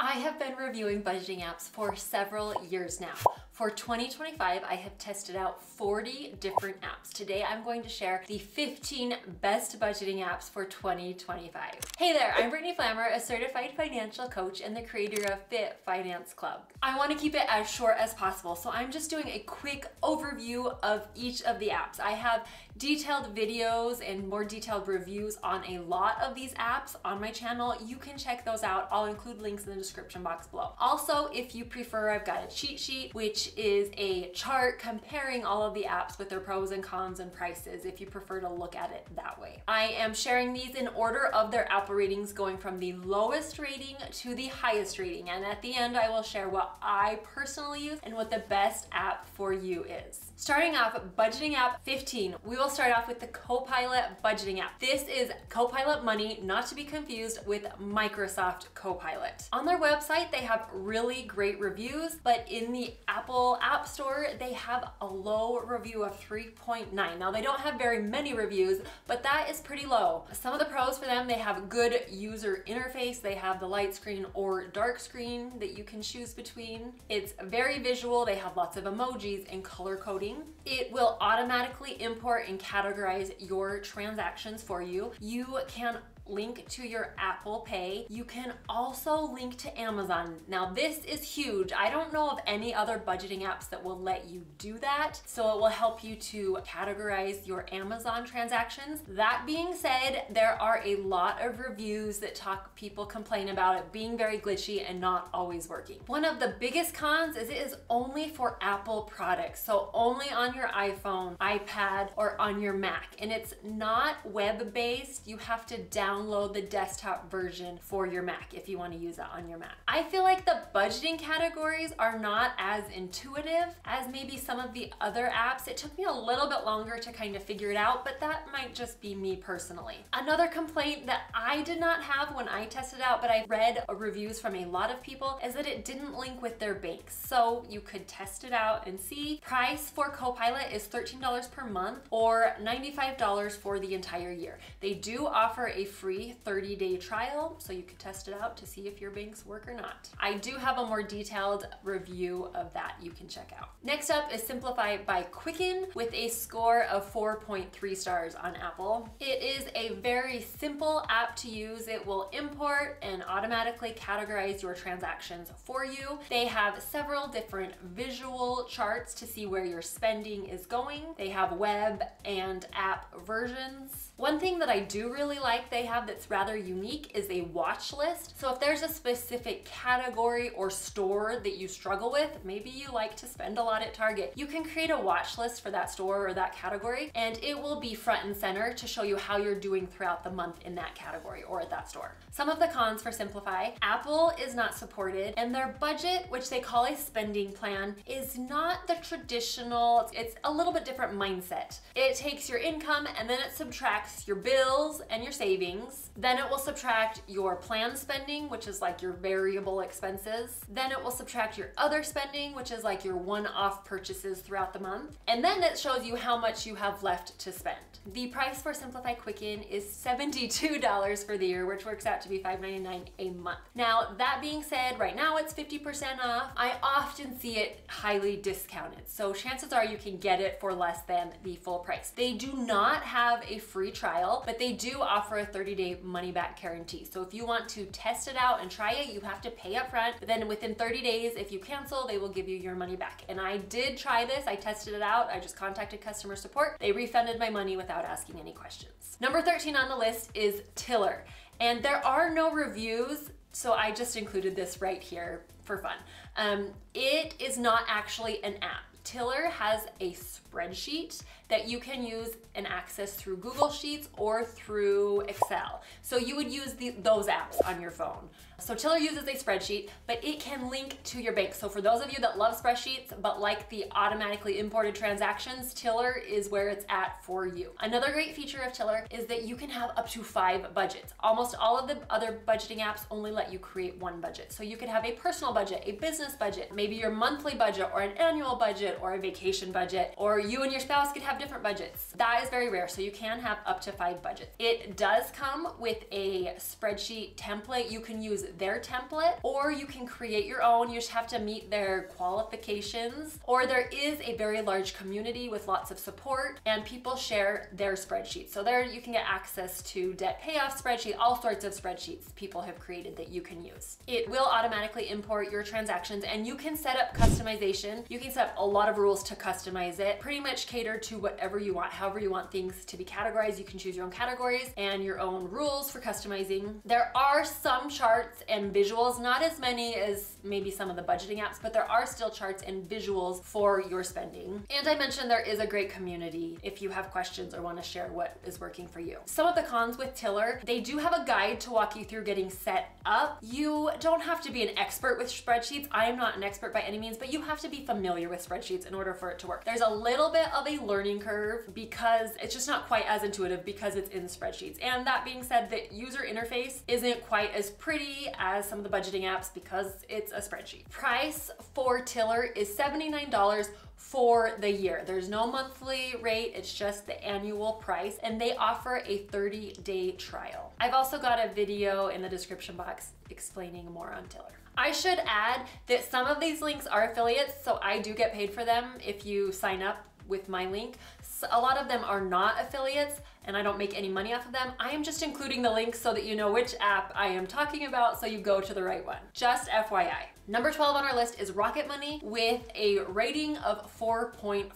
I have been reviewing budgeting apps for several years now. For 2025, I have tested out 40 different apps. Today, I'm going to share the 15 best budgeting apps for 2025. Hey there, I'm Brittany Flammer, a certified financial coach and the creator of Fit Finance Club. I want to keep it as short as possible, so I'm just doing a quick overview of each of the apps. I have detailed videos and more detailed reviews on a lot of these apps on my channel. You can check those out. I'll include links in the description box below. Also, if you prefer, I've got a cheat sheet, which is a chart comparing all of the apps with their pros and cons and prices, if you prefer to look at it that way. I am sharing these in order of their Apple ratings, going from the lowest rating to the highest rating. And at the end, I will share what I personally use and what the best app for you is. Starting off, budgeting app 15, we will start off with the Copilot budgeting app. This is Copilot Money, not to be confused with Microsoft Copilot. On their website, they have really great reviews, but in the Apple App Store, they have a low review of 3.9. Now, they don't have very many reviews, but that is pretty low. Some of the pros for them, they have good user interface. They have the light screen or dark screen that you can choose between. It's very visual. They have lots of emojis and color coding. It will automatically import and categorize your transactions for you. You can link to your Apple Pay. You can also link to Amazon. Now this is huge. I don't know of any other budgeting apps that will let you do that. So it will help you to categorize your Amazon transactions. That being said, there are a lot of reviews that people complain about it being very glitchy and not always working. One of the biggest cons is it is only for Apple products. So only on your iPhone, iPad, or on your Mac. And it's not web-based. You have to download the desktop version for your Mac if you want to use that on your Mac. I feel like the budgeting categories are not as intuitive as maybe some of the other apps. It took me a little bit longer to kind of figure it out, but that might just be me personally. Another complaint that I did not have when I tested out, but I read reviews from a lot of people, is that it didn't link with their banks. So you could test it out and see. Price for Copilot is $13 per month or $95 for the entire year. They do offer a free 30-day trial, so you can test it out to see if your banks work or not. I do have a more detailed review of that you can check out. Next up is Simplifi by Quicken with a score of 4.3 stars on Apple. It is a very simple app to use. It will import and automatically categorize your transactions for you. They have several different visual charts to see where your spending is going. They have web and app versions. One thing that I do really like they have that's rather unique is a watch list. So if there's a specific category or store that you struggle with, maybe you like to spend a lot at Target, you can create a watch list for that store or that category, and it will be front and center to show you how you're doing throughout the month in that category or at that store. Some of the cons for Simplifi: Apple is not supported, and their budget, which they call a spending plan, is not the traditional. It's a little bit different mindset. It takes your income and then it subtracts your bills and your savings. Then it will subtract your planned spending, which is like your variable expenses. Then it will subtract your other spending, which is like your one-off purchases throughout the month. And then it shows you how much you have left to spend. The price for Simplifi Quicken is $72 for the year, which works out to be $5.99 a month. Now, that being said, right now it's 50% off. I often see it highly discounted, so chances are you can get it for less than the full price. They do not have a free trial, but they do offer a 30-day money-back guarantee. So if you want to test it out and try it, you have to pay up front, but then within 30 days, if you cancel, they will give you your money back. And I did try this. I tested it out. I just contacted customer support. They refunded my money without asking any questions. Number 13 on the list is Tiller. And there are no reviews, so I just included this right here for fun. It is not actually an app. Tiller has a spreadsheet that you can use and access through Google Sheets or through Excel. So you would use those apps on your phone. So Tiller uses a spreadsheet, but it can link to your bank. So for those of you that love spreadsheets but like the automatically imported transactions, Tiller is where it's at for you. Another great feature of Tiller is that you can have up to 5 budgets. Almost all of the other budgeting apps only let you create one budget. So you could have a personal budget, a business budget, maybe your monthly budget or an annual budget or a vacation budget, or you and your spouse could have different budgets. That is very rare, so you can have up to 5 budgets. It does come with a spreadsheet template. You can use use their template, or you can create your own. You just have to meet their qualifications, or there is a very large community with lots of support and people share their spreadsheets. So there you can get access to debt payoff spreadsheet, all sorts of spreadsheets people have created that you can use. It will automatically import your transactions, and you can set up customization. You can set up a lot of rules to customize it, pretty much cater to whatever you want, however you want things to be categorized. You can choose your own categories and your own rules for customizing. There are some charts and visuals, not as many as maybe some of the budgeting apps, but there are still charts and visuals for your spending. And I mentioned there is a great community if you have questions or want to share what is working for you. Some of the cons with Tiller, they do have a guide to walk you through getting set up. You don't have to be an expert with spreadsheets. I am not an expert by any means, but you have to be familiar with spreadsheets in order for it to work. There's a little bit of a learning curve because it's just not quite as intuitive because it's in spreadsheets. And that being said, the user interface isn't quite as pretty as some of the budgeting apps because it's a spreadsheet. Price for Tiller is $79 for the year. There's no monthly rate, it's just the annual price, and they offer a 30-day trial. I've also got a video in the description box explaining more on Tiller. I should add that some of these links are affiliates, so I do get paid for them if you sign up with my link. So a lot of them are not affiliates and I don't make any money off of them. I am just including the links so that you know which app I am talking about so you go to the right one. Just FYI. Number 12 on our list is Rocket Money with a rating of 4.4.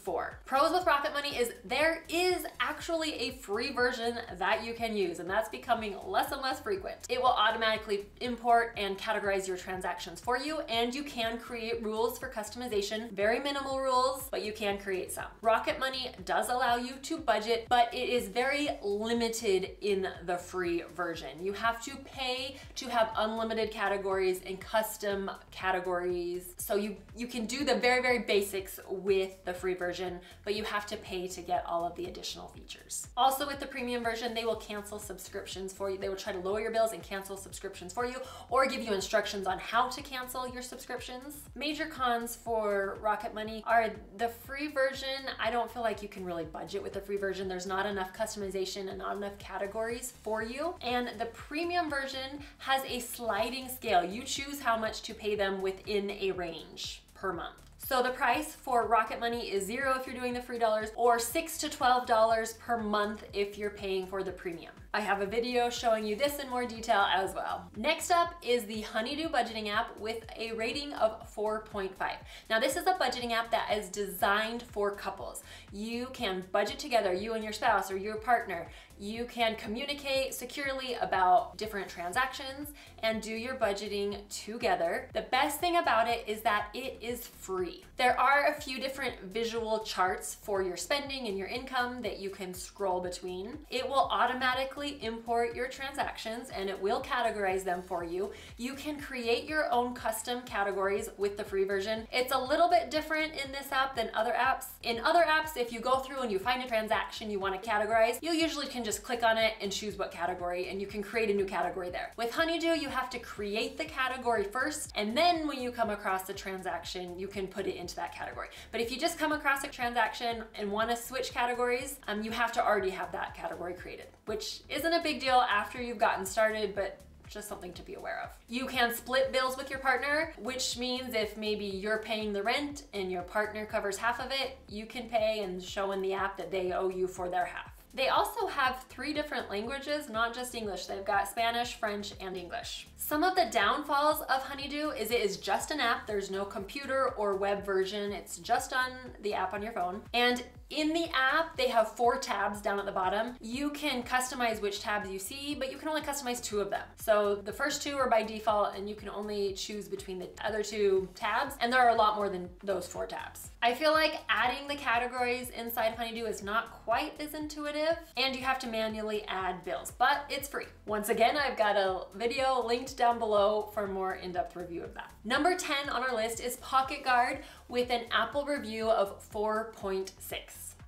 Pros with Rocket Money is there is actually a free version that you can use, and that's becoming less and less frequent. It will automatically import and categorize your transactions for you, and you can create rules for customization. Very minimal rules, but you can create some. Rocket Money does allow you to budget, but it is very limited in the free version. You have to pay to have unlimited categories and custom categories. So you can do the very, very basics with the free version, but you have to pay to get all of the additional features. Also with the premium version, they will cancel subscriptions for you. They will try to lower your bills and cancel subscriptions for you, or give you instructions on how to cancel your subscriptions. Major cons for Rocket Money are the free version. I don't feel like you can really budget with the free version. There's not enough customization and not enough categories for you. And the premium version has a sliding scale. You choose how much to pay them within a range per month. So the price for Rocket Money is $0 if you're doing the free dollars, or $6 to $12 per month if you're paying for the premium. I have a video showing you this in more detail as well. Next up is the HoneyDue budgeting app with a rating of 4.5. Now this is a budgeting app that is designed for couples. You can budget together, you and your spouse or your partner. You can communicate securely about different transactions and do your budgeting together. The best thing about it is that it is free. There are a few different visual charts for your spending and your income that you can scroll between. It will automatically import your transactions and it will categorize them for you. You can create your own custom categories with the free version. It's a little bit different in this app than other apps. In other apps, if you go through and you find a transaction you want to categorize, you usually can just click on it and choose what category, and you can create a new category there. With HoneyDue, you have to create the category first, and then when you come across the transaction, you can put it into that category. But if you just come across a transaction and want to switch categories, you have to already have that category created, which isn't a big deal after you've gotten started, but just something to be aware of. You can split bills with your partner, which means if maybe you're paying the rent and your partner covers half of it, you can pay and show in the app that they owe you for their half. They also have 3 different languages, not just English. They've got Spanish, French, and English. Some of the downfalls of HoneyDue is it is just an app. There's no computer or web version. It's just on the app on your phone. And in the app, they have 4 tabs down at the bottom. You can customize which tabs you see, but you can only customize 2 of them. So the first 2 are by default, and you can only choose between the other 2 tabs, and there are a lot more than those 4 tabs. I feel like adding the categories inside HoneyDue is not quite as intuitive, and you have to manually add bills, but it's free. Once again, I've got a video linked down below for a more in-depth review of that. Number 10 on our list is PocketGuard with an Apple review of 4.6.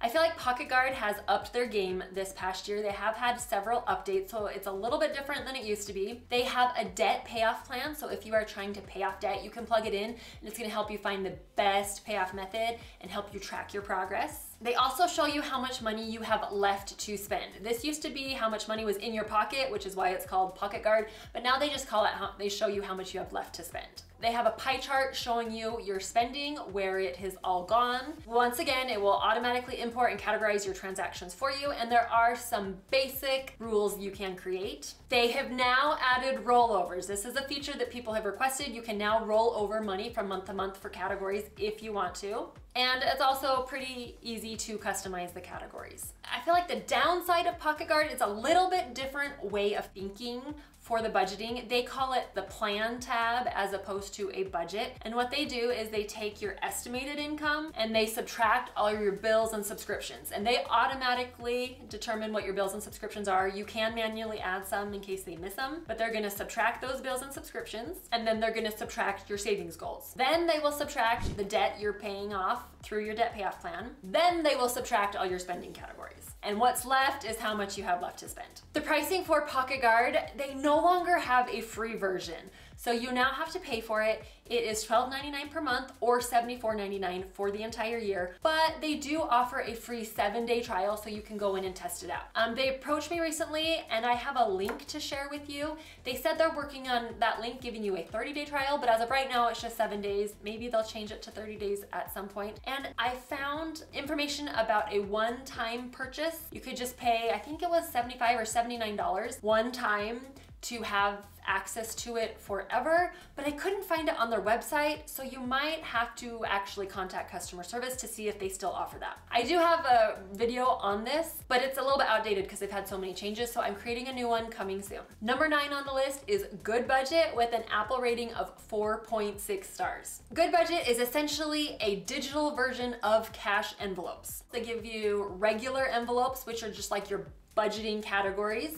I feel like PocketGuard has upped their game this past year. They have had several updates, so it's a little bit different than it used to be. They have a debt payoff plan, so if you are trying to pay off debt, you can plug it in, and it's gonna help you find the best payoff method and help you track your progress. They also show you how much money you have left to spend. This used to be how much money was in your pocket, which is why it's called PocketGuard, but now they just call it they show you how much you have left to spend. They have a pie chart showing you your spending, where it has all gone. Once again, it will automatically import and categorize your transactions for you, and there are some basic rules you can create. They have now added rollovers. This is a feature that people have requested. You can now roll over money from month to month for categories if you want to. And it's also pretty easy to customize the categories. I feel like the downside of PocketGuard is a little bit different way of thinking for the budgeting. They call it the plan tab as opposed to a budget. And what they do is they take your estimated income and they subtract all your bills and subscriptions. And they automatically determine what your bills and subscriptions are. You can manually add some in case they miss them, but they're gonna subtract those bills and subscriptions, and then they're gonna subtract your savings goals. Then they will subtract the debt you're paying off through your debt payoff plan. Then they will subtract all your spending categories. And what's left is how much you have left to spend. The pricing for PocketGuard, they no longer have a free version. So you now have to pay for it. It is $12.99 per month or $74.99 for the entire year, but they do offer a free 7-day trial so you can go in and test it out. They approached me recently and I have a link to share with you. They said they're working on that link giving you a 30-day trial, but as of right now, it's just 7 days. Maybe they'll change it to 30 days at some point. And I found information about a one-time purchase. You could just pay, I think it was $75 or $79 one time to have access to it forever, but I couldn't find it on their website, so you might have to actually contact customer service to see if they still offer that. I do have a video on this, but it's a little bit outdated because they've had so many changes, so I'm creating a new one coming soon. Number 9 on the list is GoodBudget with an Apple rating of 4.6 stars. GoodBudget is essentially a digital version of cash envelopes. They give you regular envelopes, which are just like your budgeting categories,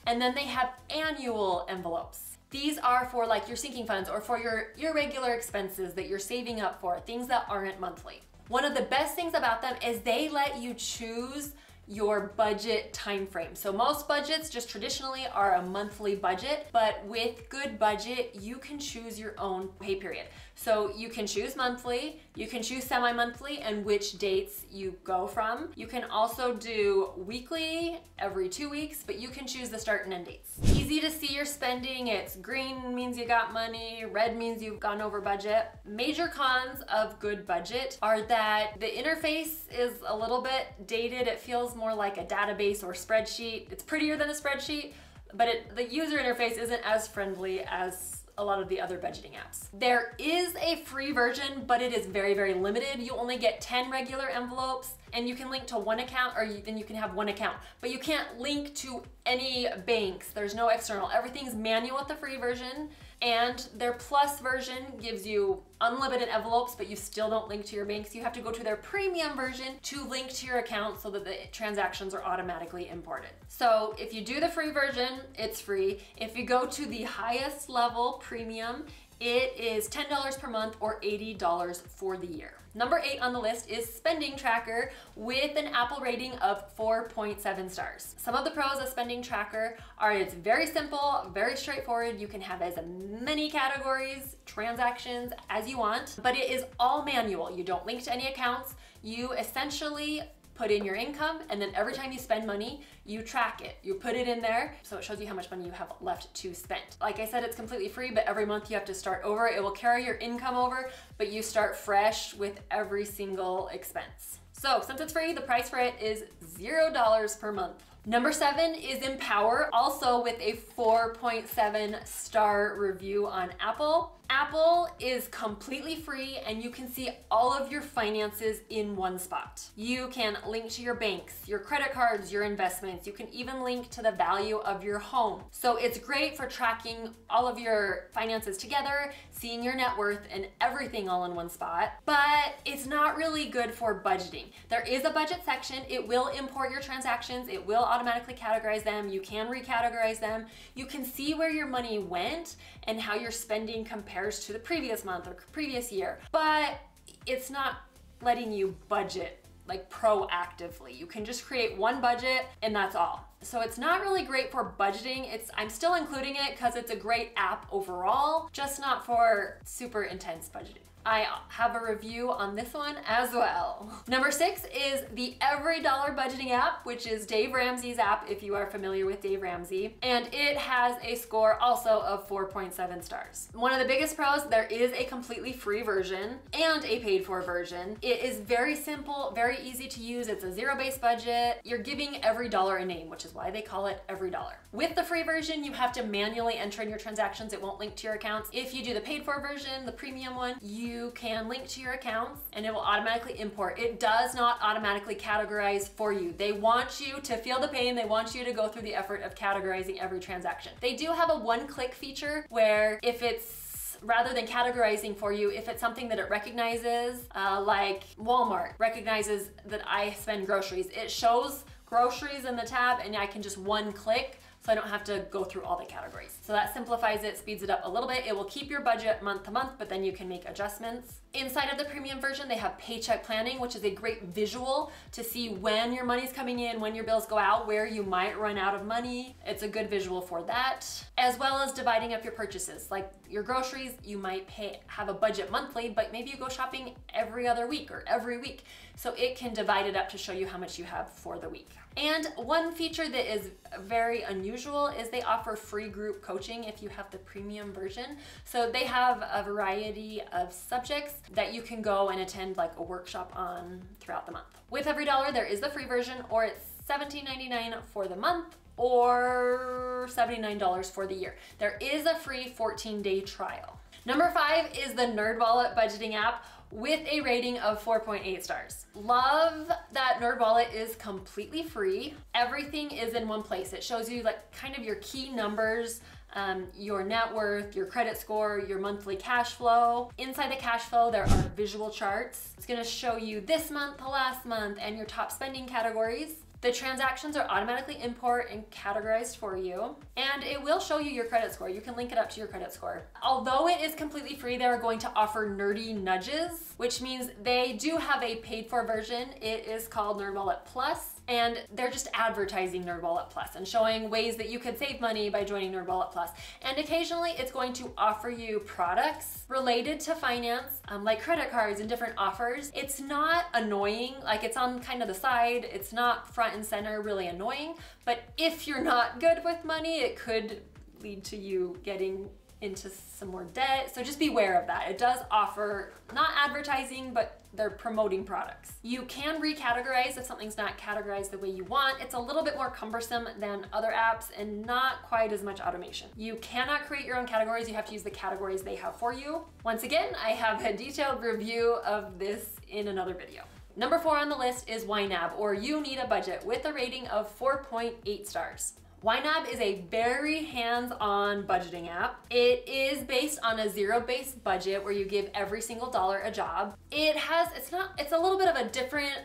and then they have annual envelopes. These are for like your sinking funds or for your regular expenses that you're saving up for, things that aren't monthly. One of the best things about them is they let you choose your budget time frame. So most budgets just traditionally are a monthly budget, but with GoodBudget, you can choose your own pay period. So you can choose monthly, you can choose semi-monthly and which dates you go from. You can also do weekly, every 2 weeks, but you can choose the start and end dates. Easy to see your spending. It's green means you got money, red means you've gone over budget. Major cons of GoodBudget are that the interface is a little bit dated. It feels more like a database or spreadsheet. It's prettier than a spreadsheet, but the user interface isn't as friendly as a lot of the other budgeting apps. There is a free version, but it is very, very limited. You only get 10 regular envelopes and you can link to one account, or then you can have one account, but you can't link to any banks. There's no external. Everything's manual with the free version, and their plus version gives you unlimited envelopes, but you still don't link to your banks. You have to go to their premium version to link to your account so that the transactions are automatically imported. So if you do the free version, it's free. If you go to the highest level premium, it is $10 per month or $80 for the year. Number 8 on the list is Spending Tracker with an Apple rating of 4.7 stars. Some of the pros of Spending Tracker are it's very simple, very straightforward. You can have as many categories, transactions as you want, but it is all manual. You don't link to any accounts. You essentially put in your income, and then every time you spend money, you track it. You put it in there, so it shows you how much money you have left to spend. Like I said, it's completely free, but every month you have to start over. It will carry your income over, but you start fresh with every single expense. So since it's free, the price for it is $0 per month. Number 7 is Empower, also with a 4.7 star review on Apple. Apple is completely free and you can see all of your finances in one spot. You can link to your banks, your credit cards, your investments. You can even link to the value of your home. So it's great for tracking all of your finances together, seeing your net worth and everything all in one spot, but it's not really good for budgeting. There is a budget section. It will import your transactions. It will automatically categorize them. You can recategorize them. You can see where your money went and how your spending compares to the previous month or previous year, but it's not letting you budget like proactively. You can just create one budget and that's all. So it's not really great for budgeting. I'm still including it because it's a great app overall, just not for super intense budgeting. I have a review on this one as well. Number 6 is the EveryDollar budgeting app, which is Dave Ramsey's app if you are familiar with Dave Ramsey. And it has a score also of 4.7 stars. One of the biggest pros, there is a completely free version and a paid for version. It is very simple, very easy to use. It's a zero-based budget. You're giving every dollar a name, which is why they call it EveryDollar. With the free version, you have to manually enter in your transactions. It won't link to your accounts. If you do the paid for version, the premium one, you can link to your accounts and it will automatically import. It does not automatically categorize for you. They want you to feel the pain. They want you to go through the effort of categorizing every transaction. They do have a one-click feature where if it's rather than categorizing for you, if it's something that it recognizes, like Walmart recognizes that I spend groceries, it shows groceries in the tab and I can just one click so I don't have to go through all the categories. So that simplifies it, speeds it up a little bit. It will keep your budget month to month, but then you can make adjustments. Inside of the premium version, they have paycheck planning, which is a great visual to see when your money's coming in, when your bills go out, where you might run out of money. It's a good visual for that, as well as dividing up your purchases. Like your groceries, you might have a budget monthly, but maybe you go shopping every other week or every week. So it can divide it up to show you how much you have for the week. And one feature that is very unusual is they offer free group coaching if you have the premium version. So they have a variety of subjects that you can go and attend like a workshop on throughout the month. With EveryDollar, there is the free version, or it's $17.99 for the month, or $79 for the year. There is a free 14-day trial. Number 5 is the NerdWallet budgeting app with a rating of 4.8 stars. Love that NerdWallet is completely free. Everything is in one place. It shows you like kind of your key numbers, your net worth, your credit score, your monthly cash flow. Inside the cash flow, there are visual charts. It's gonna show you this month, the last month, and your top spending categories. The transactions are automatically import and categorized for you, and it will show you your credit score. You can link it up to your credit score. Although it is completely free, they are going to offer nerdy nudges, which means they do have a paid for version. It is called NerdWallet Plus, and they're just advertising NerdWallet Plus and showing ways that you could save money by joining NerdWallet Plus. And occasionally it's going to offer you products related to finance, like credit cards and different offers. It's not annoying, like it's on kind of the side. It's not front and center, really annoying. But if you're not good with money, it could lead to you getting into some more debt. So just beware of that. It does offer not advertising, but they're promoting products. You can recategorize if something's not categorized the way you want. It's a little bit more cumbersome than other apps and not quite as much automation. You cannot create your own categories. You have to use the categories they have for you. Once again, I have a detailed review of this in another video. Number 4 on the list is YNAB, or You Need a Budget, with a rating of 4.8 stars. YNAB is a very hands-on budgeting app. It is based on a zero-based budget where you give every single dollar a job. It's a little bit of a different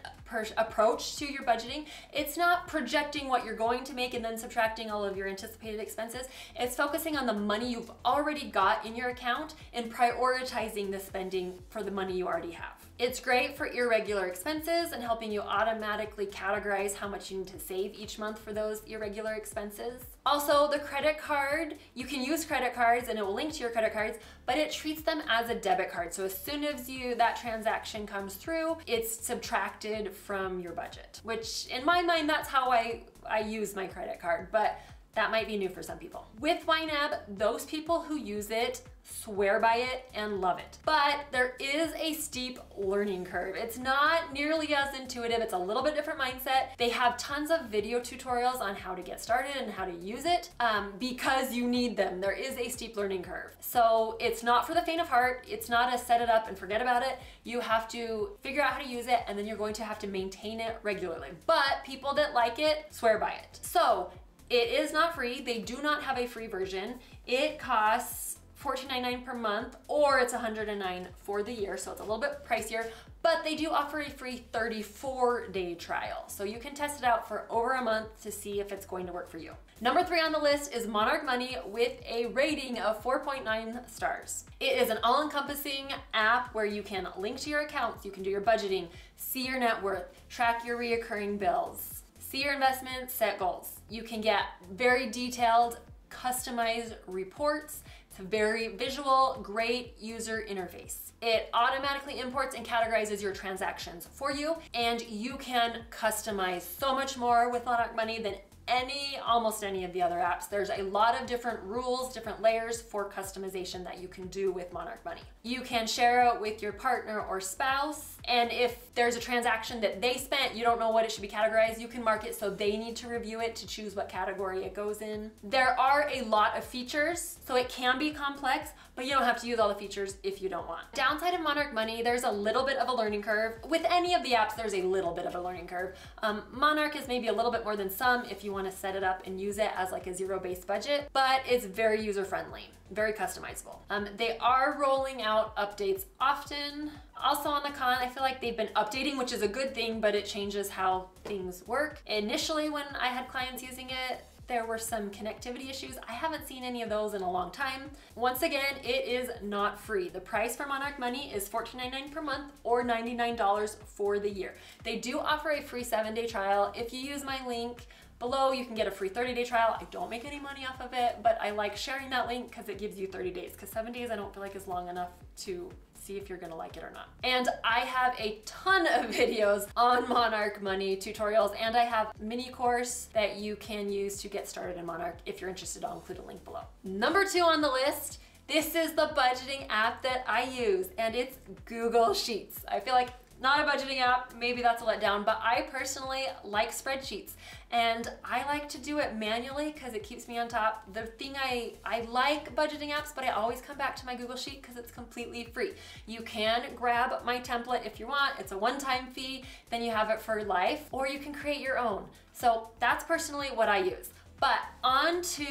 approach to your budgeting. It's not projecting what you're going to make and then subtracting all of your anticipated expenses. It's focusing on the money you've already got in your account and prioritizing the spending for the money you already have. It's great for irregular expenses and helping you automatically categorize how much you need to save each month for those irregular expenses. Also, the credit card, you can use credit cards and it will link to your credit cards, but it treats them as a debit card. So as soon as that transaction comes through, it's subtracted from your budget, which in my mind, that's how I use my credit card, but that might be new for some people. With YNAB, those people who use it swear by it and love it. But there is a steep learning curve. It's not nearly as intuitive. It's a little bit different mindset. They have tons of video tutorials on how to get started and how to use it because you need them. There is a steep learning curve. So it's not for the faint of heart. It's not a set it up and forget about it. You have to figure out how to use it, and then you're going to have to maintain it regularly. But people that like it swear by it. So it is not free. They do not have a free version. It costs $14.99 per month, or it's $109 for the year, so it's a little bit pricier, but they do offer a free 34-day trial. So you can test it out for over a month to see if it's going to work for you. Number 3 on the list is Monarch Money with a rating of 4.9 stars. It is an all-encompassing app where you can link to your accounts, you can do your budgeting, see your net worth, track your reoccurring bills, see your investments, set goals. You can get very detailed, customized reports. It's a very visual, great user interface. It automatically imports and categorizes your transactions for you, and you can customize so much more with Monarch Money than almost any of the other apps. There's a lot of different rules, different layers for customization that you can do with Monarch Money. You can share it with your partner or spouse, and if there's a transaction that they spent, you don't know what it should be categorized, you can mark it so they need to review it to choose what category it goes in. There are a lot of features, so it can be complex, but you don't have to use all the features if you don't want. Downside of Monarch Money, there's a little bit of a learning curve. With any of the apps, there's a little bit of a learning curve. Monarch is maybe a little bit more than some if you want to set it up and use it as like a zero-based budget, but it's very user-friendly, very customizable. They are rolling out updates often. Also on the con, I feel like they've been updating, which is a good thing, but it changes how things work. Initially, when I had clients using it, there were some connectivity issues. I haven't seen any of those in a long time. Once again, it is not free. The price for Monarch Money is $14.99 per month or $99 for the year. They do offer a free 7-day trial. If you use my link below, you can get a free 30-day trial. I don't make any money off of it, but I like sharing that link because it gives you 30 days, because 7 days I don't feel like is long enough to see if you're gonna like it or not. And I have a ton of videos on Monarch Money tutorials, and I have a mini course that you can use to get started in Monarch. If you're interested, I'll include a link below. Number 2 on the list, this is the budgeting app that I use, and it's Google Sheets. I feel like not a budgeting app, maybe that's a letdown, but I personally like spreadsheets, and I like to do it manually because it keeps me on top. The thing I like budgeting apps, but I always come back to my Google Sheet because it's completely free. You can grab my template if you want. It's a one-time fee, then you have it for life, or you can create your own. So that's personally what I use. But on to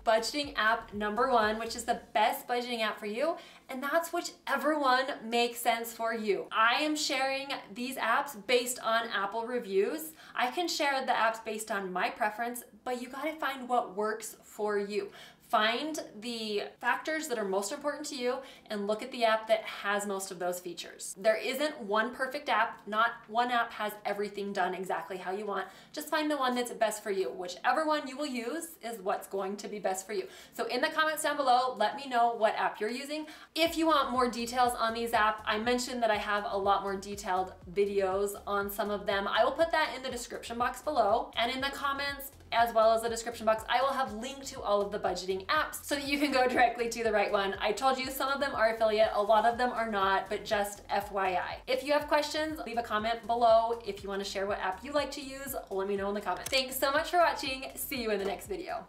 budgeting app number 1, which is the best budgeting app for you, and that's whichever one makes sense for you. I am sharing these apps based on Apple reviews. I can share the apps based on my preference, but you gotta find what works for you. Find the factors that are most important to you and look at the app that has most of those features. There isn't one perfect app. Not one app has everything done exactly how you want. Just find the one that's best for you. Whichever one you will use is what's going to be best for you. So in the comments down below, let me know what app you're using. If you want more details on these apps, I mentioned that I have a lot more detailed videos on some of them. I will put that in the description box below, and in the comments, as well as the description box, I will have linked to all of the budgeting apps so that you can go directly to the right one. I told you some of them are affiliate, a lot of them are not, but just FYI. If you have questions, leave a comment below. If you want to share what app you like to use, let me know in the comments. Thanks so much for watching. See you in the next video.